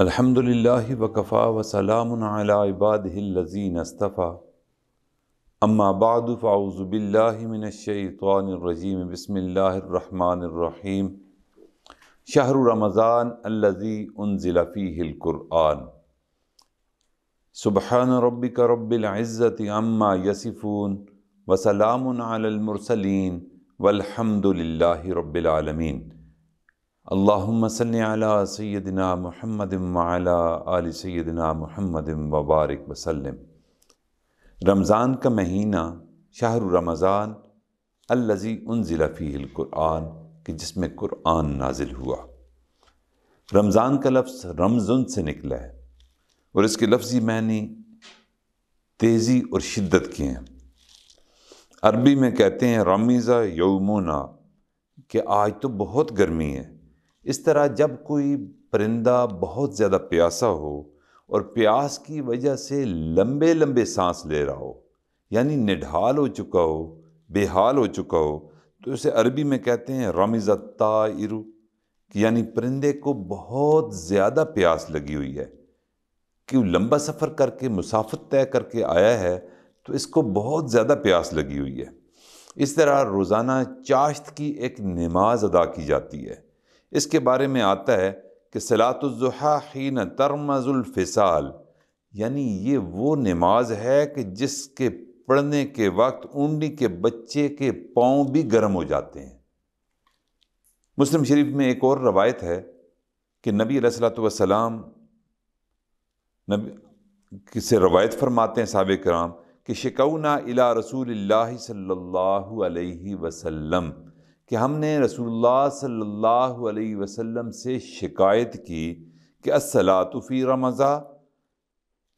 الحمدللہ وکفا وسلام علی عبادہ الذین اصطفیٰ اما بعد فاعوذ باللہ من الشیطان الرجیم بسم اللہ الرحمن الرحیم شہر رمضان الذی انزل فیہ القرآن سبحان ربک رب العزت عما یصفون وسلام علی المرسلین والحمد للہ رب العالمین اللہم صلی علی سیدنا محمد وعلی آل سیدنا محمد وبارک وسلم۔ رمضان کا مہینہ شہر رمضان الذی انزل فیہ القرآن کہ جس میں قرآن نازل ہوا۔ رمضان کا لفظ رمضن سے نکلا ہے اور اس کے لفظی معنی تیزی اور شدت کے ہیں۔ عربی میں کہتے ہیں رمیزہ یومونا کہ آج تو بہت گرمی ہے۔ اس طرح جب کوئی پرندہ بہت زیادہ پیاسا ہو اور پیاس کی وجہ سے لمبے لمبے سانس لے رہا ہو، یعنی نڈھال ہو چکا ہو، بے حال ہو چکا ہو، تو اسے عربی میں کہتے ہیں رمز الطائر، یعنی پرندے کو بہت زیادہ پیاس لگی ہوئی ہے کہ وہ لمبا سفر کر کے مسافت طے کر کے آیا ہے تو اس کو بہت زیادہ پیاس لگی ہوئی ہے۔ اس طرح روزانہ چاشت کی ایک نماز ادا کی جاتی ہے۔ اس کے بارے میں آتا ہے کہ صلاۃ الضحیٰ حین ترمز الفصال، یعنی یہ وہ نماز ہے کہ جس کے پڑھنے کے وقت اونٹنی کے بچے کے پاؤں بھی گرم ہو جاتے ہیں۔ مسلم شریف میں ایک اور روایت ہے کہ نبی علیہ الصلوۃ والسلام سے روایت فرماتے ہیں صحابہ کرام کہ شکونا الی رسول اللہ صلی اللہ علیہ وسلم کہ ہم نے رسول اللہ صلی اللہ علیہ وسلم سے شکایت کی کہ الصلاۃ فی رمضان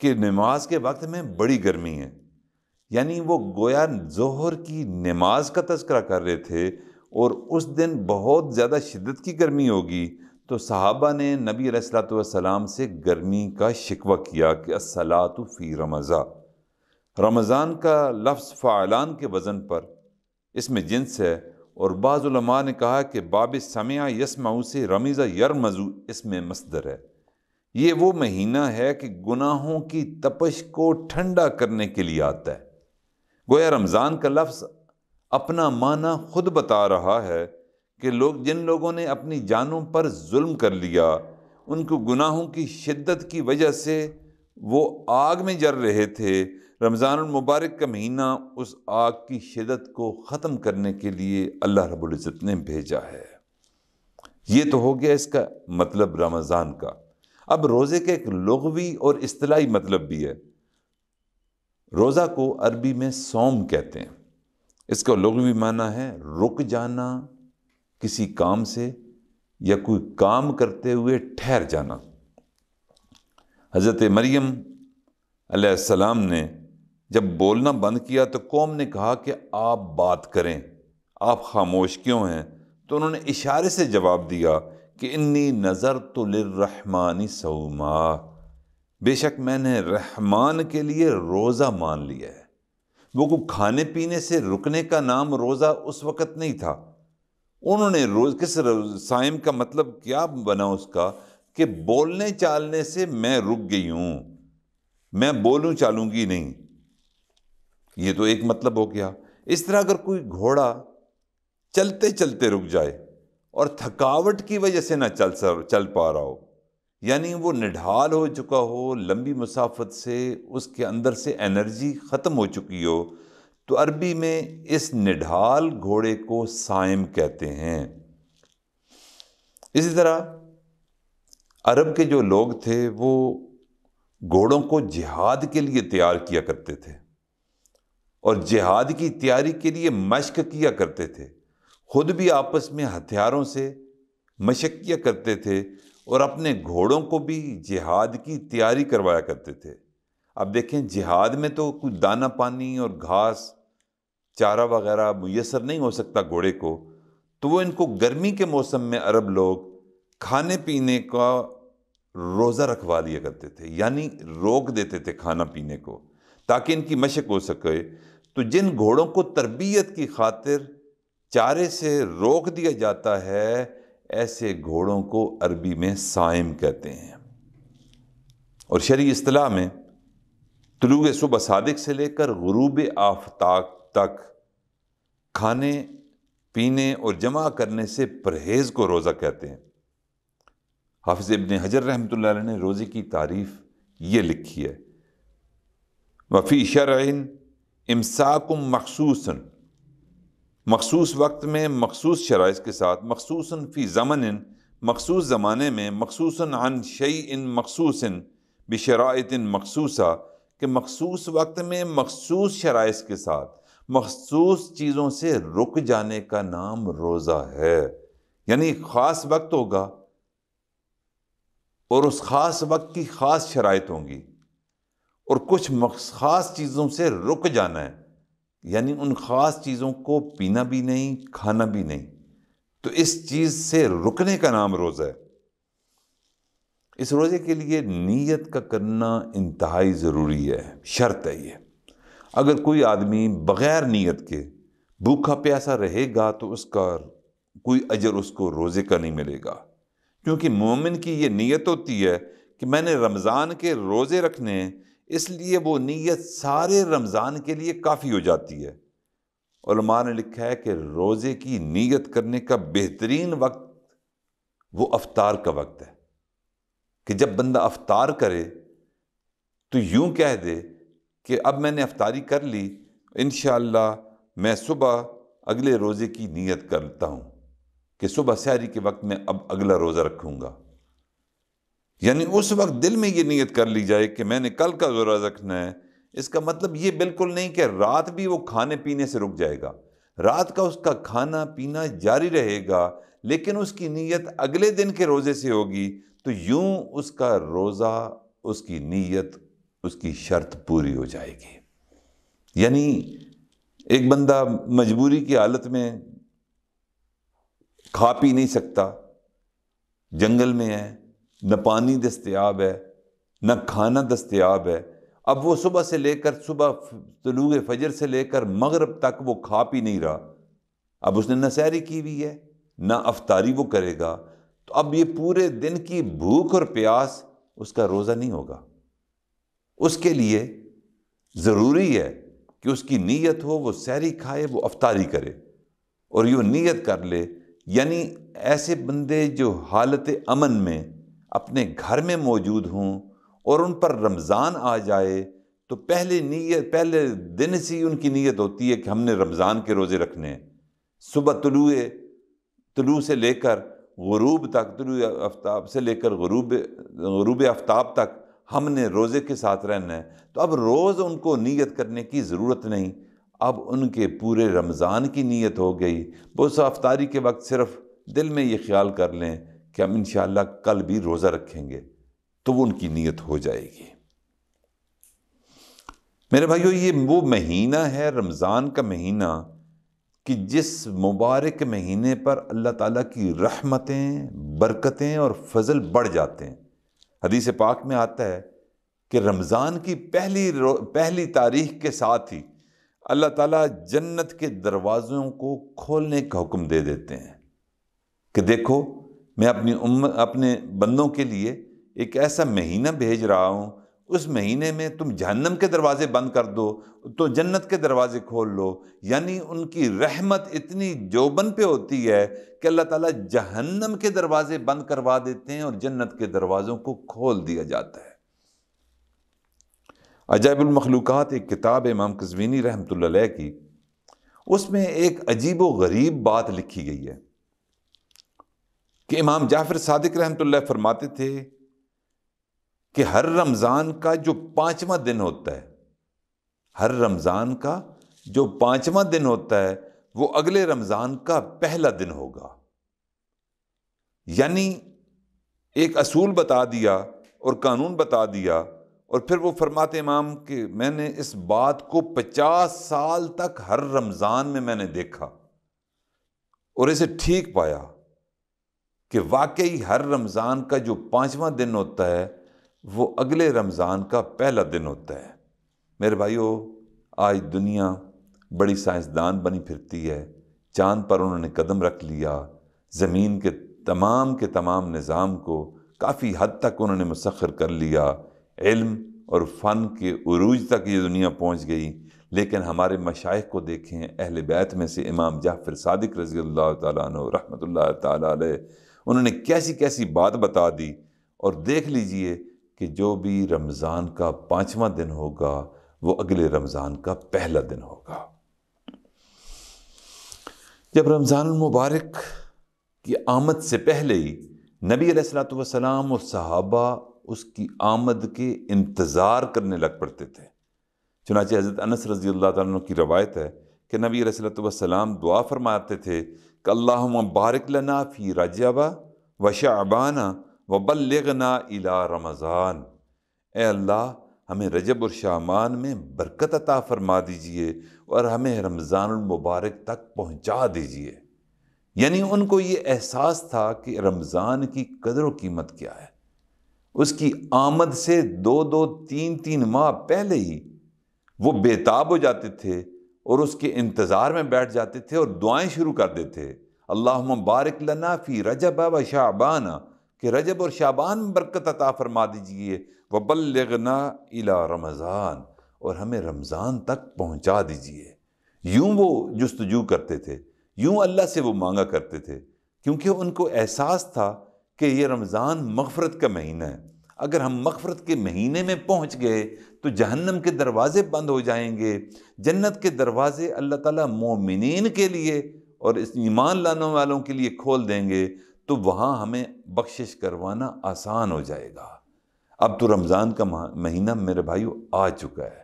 کہ نماز کے وقت میں بڑی گرمی ہے، یعنی وہ گویا ظہر کی نماز کا تذکرہ کر رہے تھے اور اس دن بہت زیادہ شدت کی گرمی ہوگی، تو صحابہ نے نبی علیہ الصلوۃ والسلام سے گرمی کا شکوہ کیا کہ الصلاۃ فی رمضان۔ رمضان کا لفظ فعلان کے وزن پر اس میں جنس ہے، اور بعض علماء نے کہا کہ باب سمع یسمع سے رمیزہ یرمزو اس میں مصدر ہے۔ یہ وہ مہینہ ہے کہ گناہوں کی تپش کو ٹھنڈا کرنے کے لیے آتا ہے۔ گویا رمضان کا لفظ اپنا معنی خود بتا رہا ہے کہ جن لوگوں نے اپنی جانوں پر ظلم کر لیا، ان کو گناہوں کی شدت کی وجہ سے وہ آگ میں جل رہے تھے، رمضان المبارک کا مہینہ اس آگ کی شدت کو ختم کرنے کے لیے اللہ رب العزت نے بھیجا ہے۔ یہ تو ہو گیا اس کا مطلب رمضان کا۔ اب روزے کے ایک لغوی اور اصطلاحی مطلب بھی ہے۔ روزہ کو عربی میں صوم کہتے ہیں۔ اس کا لغوی معنی ہے رک جانا کسی کام سے یا کوئی کام کرتے ہوئے ٹھہر جانا۔ حضرت مریم علیہ السلام نے جب بولنا بند کیا تو قوم نے کہا کہ آپ بات کریں، آپ خاموش کیوں ہیں؟ تو انہوں نے اشارے سے جواب دیا کہ انی نذرت للرحمن صوما، بے شک میں نے رحمان کے لیے روزہ مان لیا ہے۔ وہ کو کھانے پینے سے رکنے کا نام روزہ اس وقت نہیں تھا۔ انہوں نے صائم کا مطلب کیا بنا اس کا کہ بولنے چالنے سے میں رک گئی ہوں، میں بولوں چالوں گی نہیں، یہ تو ایک مطلب ہو گیا۔ اس طرح اگر کوئی گھوڑا چلتے چلتے رک جائے اور تھکاوٹ کی وجہ سے نہ چل پا رہا ہو، یعنی وہ نڈھال ہو چکا ہو، لمبی مسافت سے اس کے اندر سے انرجی ختم ہو چکی ہو، تو عربی میں اس نڈھال گھوڑے کو صائم کہتے ہیں۔ اسی طرح عرب کے جو لوگ تھے وہ گھوڑوں کو جہاد کے لیے تیار کیا کرتے تھے اور جہاد کی تیاری کے لیے مشق کیا کرتے تھے، خود بھی آپس میں ہتھیاروں سے مشق کیا کرتے تھے اور اپنے گھوڑوں کو بھی جہاد کی تیاری کروایا کرتے تھے۔ اب دیکھیں جہاد میں تو کوئی دانہ پانی اور گھاس چارہ وغیرہ میسر نہیں ہو سکتا گھوڑے کو، تو وہ ان کو گرمی کے موسم میں عرب لوگ کھانے پینے کا روزہ رکھوا لیا کرتے تھے، یعنی روک دیتے تھے کھانا پینے کو تاکہ ان کی مشق ہو سکے۔ تو جن گھوڑوں کو تربیت کی خاطر چارے سے روک دیا جاتا ہے، ایسے گھوڑوں کو عربی میں صائم کہتے ہیں۔ اور شرعی اصطلاح میں طلوع صبح صادق سے لے کر غروب آفتاب تک کھانے پینے اور جمع کرنے سے پرہیز کو روزہ کہتے ہیں۔ حافظ ابن حجر رحمۃ اللہ علیہ نے روزے کی تعریف یہ لکھی ہے، وفی شرع امساک مخصوصاً، مخصوص وقت میں مخصوص شرائط کے ساتھ، مخصوصاً فی زمن، مخصوص زمانے میں، مخصوصاً عن شیء مخصوص بشرائط مخصوصہ، کہ مخصوص وقت میں مخصوص شرائط کے ساتھ مخصوص چیزوں سے رک جانے کا نام روزہ ہے۔ یعنی خاص وقت ہوگا اور اس خاص وقت کی خاص شرائط ہوں گی، اور کچھ خاص چیزوں سے رک جانا ہے، یعنی ان خاص چیزوں کو پینا بھی نہیں، کھانا بھی نہیں، تو اس چیز سے رکنے کا نام روزہ ہے۔ اس روزے کے لیے نیت کا کرنا انتہائی ضروری ہے، شرط ہے یہ۔ اگر کوئی آدمی بغیر نیت کے بھوکا پیاسا رہے گا تو اس کا کوئی اجر اس کو روزے کا نہیں ملے گا، کیونکہ مومن کی یہ نیت ہوتی ہے کہ میں نے رمضان کے روزے رکھنے ہیں، اس لیے وہ نیت سارے رمضان کے لیے کافی ہو جاتی ہے۔ علماء نے لکھا ہے کہ روزے کی نیت کرنے کا بہترین وقت وہ افطار کا وقت ہے، کہ جب بندہ افطار کرے تو یوں کہہ دے کہ اب میں نے افطاری کر لی، انشاءاللہ میں صبح اگلے روزے کی نیت کرتا ہوں کہ صبح سحری کے وقت میں اب اگلا روزہ رکھوں گا۔ یعنی اس وقت دل میں یہ نیت کر لی جائے کہ میں نے کل کا روزہ رکھنا ہے۔ اس کا مطلب یہ بالکل نہیں کہ رات بھی وہ کھانے پینے سے رک جائے گا، رات کا اس کا کھانا پینا جاری رہے گا، لیکن اس کی نیت اگلے دن کے روزے سے ہوگی، تو یوں اس کا روزہ، اس کی نیت، اس کی شرط پوری ہو جائے گی۔ یعنی ایک بندہ مجبوری کی حالت میں کھا پی نہیں سکتا، جنگل میں ہے، نہ پانی دستیاب ہے، نہ کھانا دستیاب ہے، اب وہ صبح سے لے کر صبح طلوع فجر سے لے کر مغرب تک وہ کھا پی نہیں رہا، اب اس نے نہ سحری کی ہوئی ہے نہ افطاری وہ کرے گا، تو اب یہ پورے دن کی بھوک اور پیاس اس کا روزہ نہیں ہوگا۔ اس کے لیے ضروری ہے کہ اس کی نیت ہو، وہ سحری کھائے، وہ افطاری کرے، اور یہ نیت کر لے۔ یعنی ایسے بندے جو حالت امن میں اپنے گھر میں موجود ہوں اور ان پر رمضان آ جائے تو پہلے دن سے ہی ان کی نیت ہوتی ہے کہ ہم نے رمضان کے روزے رکھنے ہیں، صبح طلوع سے لے کر غروب تک، طلوع آفتاب سے لے کر غروب آفتاب تک ہم نے روزے کے ساتھ رہنا ہے۔ تو اب روز ان کو نیت کرنے کی ضرورت نہیں، اب ان کے پورے رمضان کی نیت ہو گئی۔ بہت سا افطاری کے وقت صرف دل میں یہ خیال کر لیں کہ ہم انشاءاللہ کل بھی روزہ رکھیں گے، تو وہ ان کی نیت ہو جائے گی۔ میرے بھائیو، یہ وہ مہینہ ہے رمضان کا مہینہ کہ جس مبارک مہینے پر اللہ تعالیٰ کی رحمتیں، برکتیں اور فضل بڑھ جاتے ہیں۔ حدیث پاک میں آتا ہے کہ رمضان کی پہلی تاریخ کے ساتھ ہی اللہ تعالیٰ جنت کے دروازوں کو کھولنے کا حکم دے دیتے ہیں کہ دیکھو میں اپنے بندوں کے لیے ایک ایسا مہینہ بھیج رہا ہوں، اس مہینے میں تم جہنم کے دروازے بند کر دو تو جنت کے دروازے کھول لو۔ یعنی ان کی رحمت اتنی جوبن پہ ہوتی ہے کہ اللہ تعالیٰ جہنم کے دروازے بند کروا دیتے ہیں اور جنت کے دروازوں کو کھول دیا جاتا ہے۔ عجائب المخلوقات ایک کتاب امام قزوینی رحمۃ اللہ علیہ کی، اس میں ایک عجیب و غریب بات لکھی گئی ہے کہ امام جعفر صادق رحمۃ اللہ فرماتے تھے کہ ہر رمضان کا جو 5واں دن ہوتا ہے، ہر رمضان کا جو 5واں دن ہوتا ہے وہ اگلے رمضان کا پہلا دن ہوگا۔ یعنی ایک اصول بتا دیا اور قانون بتا دیا، اور پھر وہ فرماتے امام کہ میں نے اس بات کو 50 سال تک ہر رمضان میں نے دیکھا اور اسے ٹھیک پایا کہ واقعی ہر رمضان کا جو 5واں دن ہوتا ہے وہ اگلے رمضان کا پہلا دن ہوتا ہے۔ میرے بھائیو، آج دنیا بڑی سائنسدان بنی پھرتی ہے، چاند پر انہوں نے قدم رکھ لیا، زمین کے تمام نظام کو کافی حد تک انہوں نے مسخر کر لیا، علم اور فن کے عروج تک یہ دنیا پہنچ گئی، لیکن ہمارے مشائخ کو دیکھیں، اہل بیت میں سے امام جعفر صادق رضی اللہ تعالیٰ عنہ رحمۃ اللہ تعالیٰ علیہ، انہوں نے کیسی کیسی بات بتا دی۔ اور دیکھ لیجئے کہ جو بھی رمضان کا 5واں دن ہوگا وہ اگلے رمضان کا پہلا دن ہوگا۔ جب رمضان المبارک کی آمد سے پہلے ہی نبی علیہ الصلوۃ والسلام اور صحابہ اس کی آمد کے انتظار کرنے لگ پڑتے تھے۔ چنانچہ حضرت انس رضی اللہ تعالیٰ عنہ کی روایت ہے کہ نبی علیہ الصلوۃ والسلام دعا فرماتے تھے کہ اللہم بارک لنا فی رجب و شعبان و بلغنا الی رمضان، اے اللہ ہمیں رجب اور شعبان میں برکت عطا فرما دیجئے اور ہمیں رمضان المبارک تک پہنچا دیجئے۔ یعنی ان کو یہ احساس تھا کہ رمضان کی قدر و قیمت کیا ہے۔ اس کی آمد سے 2-3 ماہ پہلے ہی وہ بے تاب ہو جاتے تھے اور اس کے انتظار میں بیٹھ جاتے تھے اور دعائیں شروع کر دیتے، اللہم بارک لنا فی رجب و شعبان، کہ رجب اور شعبان میں برکت عطا فرما دیجئے، وبلغنا الی رمضان، اور ہمیں رمضان تک پہنچا دیجئے۔ یوں وہ جستجو کرتے تھے، یوں اللہ سے وہ مانگا کرتے تھے، کیونکہ ان کو احساس تھا کہ یہ رمضان مغفرت کا مہینہ ہے۔ اگر ہم مغفرت کے مہینے میں پہنچ گئے تو جہنم کے دروازے بند ہو جائیں گے، جنت کے دروازے اللہ تعالیٰ مومنین کے لیے اور اس ایمان لانے والوں کے لیے کھول دیں گے، تو وہاں ہمیں بخشش کروانا آسان ہو جائے گا۔ اب تو رمضان کا مہینہ میرے بھائیو آ چکا ہے،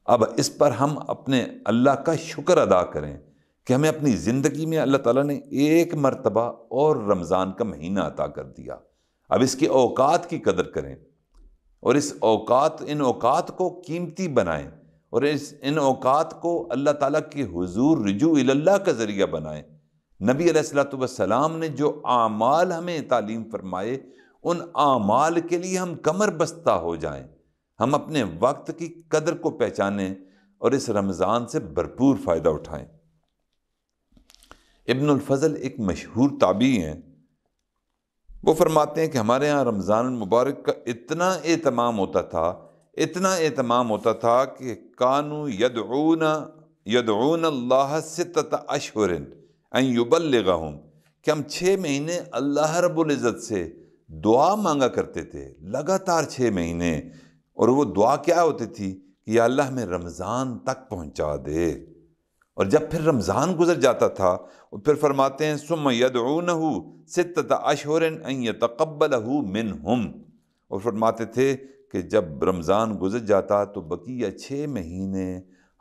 اب اس پر ہم اپنے اللہ کا شکر ادا کریں کہ ہمیں اپنی زندگی میں اللہ تعالیٰ نے ایک مرتبہ اور رمضان کا مہینہ عطا کر دیا۔ اب اس کے اوقات کی قدر کریں اور ان اوقات کو قیمتی بنائیں اور ان اوقات کو اللہ تعالیٰ کے حضور رجوع اللہ کا ذریعہ بنائیں۔ نبی علیہ الصلوۃ والسلام نے جو اعمال ہمیں تعلیم فرمائے، ان اعمال کے لیے ہم کمر بستہ ہو جائیں، ہم اپنے وقت کی قدر کو پہچانیں اور اس رمضان سے بھرپور فائدہ اٹھائیں۔ ابن الفضل ایک مشہور تابعی ہیں، وہ فرماتے ہیں کہ ہمارے ہاں رمضان المبارک کا اتنا اہتمام ہوتا تھا کہ کانوا یدعون اللہ 6 اشہر ان یبلغہم، کہ ہم 6 مہینے اللہ رب العزت سے دعا مانگا کرتے تھے، لگاتار 6 مہینے، اور وہ دعا کیا ہوتی تھی کہ یا اللہ ہمیں رمضان تک پہنچا دے۔ اور جب پھر رمضان گزر جاتا تھا، اور پھر فرماتے ہیں ثم یدعونہ 6 اشہر ان یتقبلہ منہم، اور فرماتے تھے کہ جب رمضان گزر جاتا تو بقیہ 6 مہینے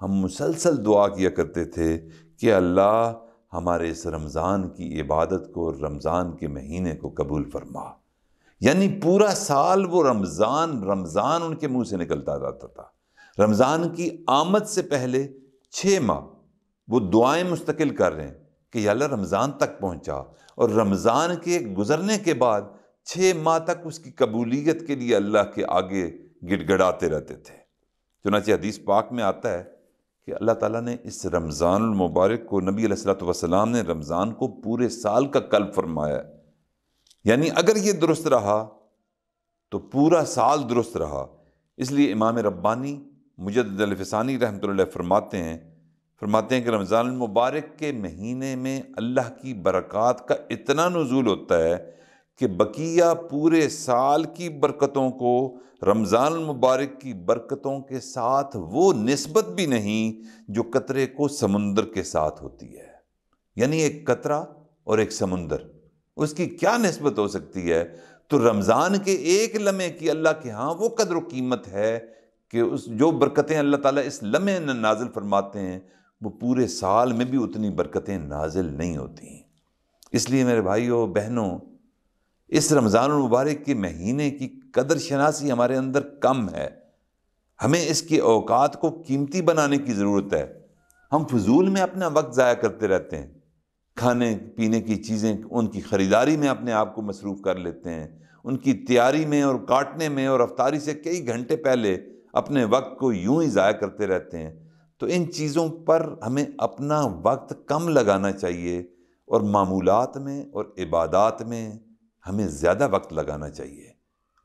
ہم مسلسل دعا کیا کرتے تھے کہ اللہ ہمارے اس رمضان کی عبادت کو، رمضان کے مہینے کو قبول فرما۔ یعنی پورا سال وہ رمضان ان کے منہ سے نکلتا جاتا تھا۔ رمضان کی آمد سے پہلے 6 ماہ وہ دعائیں مستقل کر رہے ہیں کہ یا اللہ رمضان تک پہنچا، اور رمضان کے گزرنے کے بعد 6 ماہ تک اس کی قبولیت کے لیے اللہ کے آگے گڑ گڑاتے رہتے تھے۔ چنانچہ حدیث پاک میں آتا ہے کہ اللہ تعالیٰ نے اس رمضان المبارک کو، نبی علیہ الصلوۃ والسلام نے رمضان کو پورے سال کا قلب فرمایا ہے۔ یعنی اگر یہ درست رہا تو پورا سال درست رہا۔ اس لیے امام ربانی مجدد الفسانی رحمۃ اللہ علیہ فرماتے ہیں کہ رمضان المبارک کے مہینے میں اللہ کی برکات کا اتنا نزول ہوتا ہے کہ بقیہ پورے سال کی برکتوں کو رمضان المبارک کی برکتوں کے ساتھ وہ نسبت بھی نہیں جو قطرے کو سمندر کے ساتھ ہوتی ہے۔ یعنی ایک قطرہ اور ایک سمندر، اس کی کیا نسبت ہو سکتی ہے؟ تو رمضان کے ایک لمحے کی اللہ کے ہاں وہ قدر و قیمت ہے کہ جو برکتیں اللہ تعالیٰ اس لمحے نازل فرماتے ہیں وہ پورے سال میں بھی اتنی برکتیں نازل نہیں ہوتی۔ اس لیے میرے بھائیوں بہنوں، اس رمضان المبارک کے مہینے کی قدر شناسی ہمارے اندر کم ہے۔ ہمیں اس کے اوقات کو قیمتی بنانے کی ضرورت ہے۔ ہم فضول میں اپنا وقت ضائع کرتے رہتے ہیں، کھانے پینے کی چیزیں ان کی خریداری میں اپنے آپ کو مصروف کر لیتے ہیں، ان کی تیاری میں اور کاٹنے میں، اور افطاری سے کئی گھنٹے پہلے اپنے وقت کو یوں ہی ضائع کرتے رہتے ہیں۔ تو ان چیزوں پر ہمیں اپنا وقت کم لگانا چاہیے، اور معمولات میں اور عبادات میں ہمیں زیادہ وقت لگانا چاہیے۔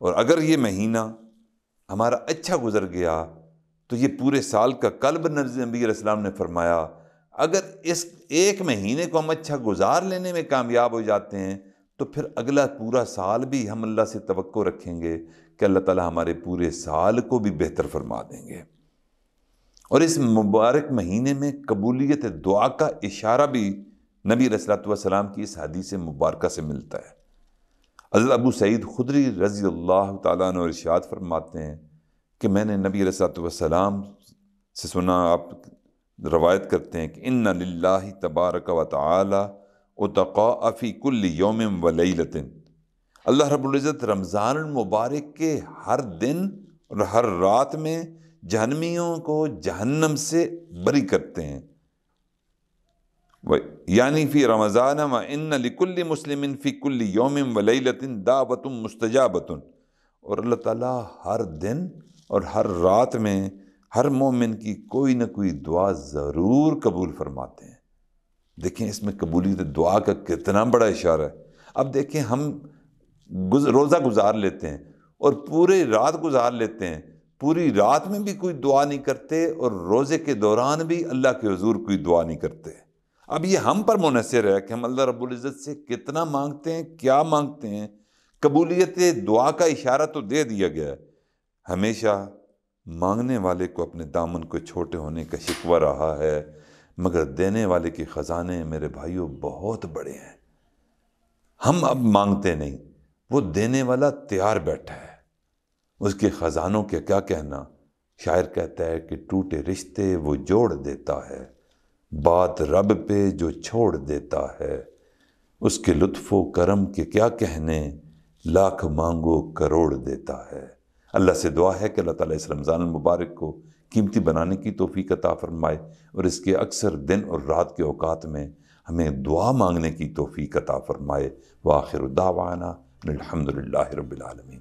اور اگر یہ مہینہ ہمارا اچھا گزر گیا تو یہ پورے سال کا قلب نبی علیہ السلام نے فرمایا اگر اس ایک مہینے کو ہم اچھا گزار لینے میں کامیاب ہو جاتے ہیں تو پھر اگلا پورا سال بھی ہم اللہ سے توقع رکھیں گے کہ اللہ تعالیٰ ہمارے پورے سال کو بھی بہتر فرما دیں گے۔ اور اس مبارک مہینے میں قبولیت دعا کا اشارہ بھی نبی علیہ الصلوۃ والسلام کی اس حدیث مبارکہ سے ملتا ہے۔ حضرت ابو سعید خدری رضی اللہ تعالیٰ عنہ ارشاد فرماتے ہیں کہ میں نے نبی علیہ الصلوۃ والسلام سے سنا، آپ روایت کرتے ہیں کہ ان للہ تبارک و تعالی اتقاء فی کل یوم و لیلۃ، اللہ رب العزت رمضان المبارک کے ہر دن اور ہر رات میں جہنمیوں کو جہنم سے بری کرتے ہیں، یعنی فی رمضان و ان لکل مسلم فی کل یوم و لیلۃ دعوۃ مستجابۃ، اور اللہ تعالیٰ ہر دن اور ہر رات میں ہر مومن کی کوئی نہ کوئی دعا ضرور قبول فرماتے ہیں۔ دیکھیں اس میں قبولیت دعا کا کتنا بڑا اشارہ ہے۔ اب دیکھیں ہم روزہ گزار لیتے ہیں اور پوری رات گزار لیتے ہیں، پوری رات میں بھی کوئی دعا نہیں کرتے اور روزے کے دوران بھی اللہ کے حضور کوئی دعا نہیں کرتے۔ اب یہ ہم پر منحصر ہے کہ ہم اللہ رب العزت سے کتنا مانگتے ہیں، کیا مانگتے ہیں۔ قبولیت دعا کا اشارہ تو دے دیا گیا ہے، ہمیشہ مانگنے والے کو اپنے دامن کو چھوٹے ہونے کا شکوہ رہا ہے، مگر دینے والے کے خزانے میرے بھائیوں بہت بڑے ہیں۔ ہم اب مانگتے نہیں، وہ دینے والا تیار بیٹھا ہے، اس کے خزانوں کے کیا کہنا۔ شاعر کہتا ہے کہ ٹوٹے رشتے وہ جوڑ دیتا ہے، بات رب پہ جو چھوڑ دیتا ہے، اس کے لطف و کرم کے کیا کہنے، لاکھ مانگو کروڑ دیتا ہے۔ اللہ سے دعا ہے کہ اللہ تعالیٰ اس رمضان المبارک کو قیمتی بنانے کی توفیق عطا فرمائے اور اس کے اکثر دن اور رات کے اوقات میں ہمیں دعا مانگنے کی توفیق عطا فرمائے۔ وآخر دعوانا الحمد للہ رب العالمین۔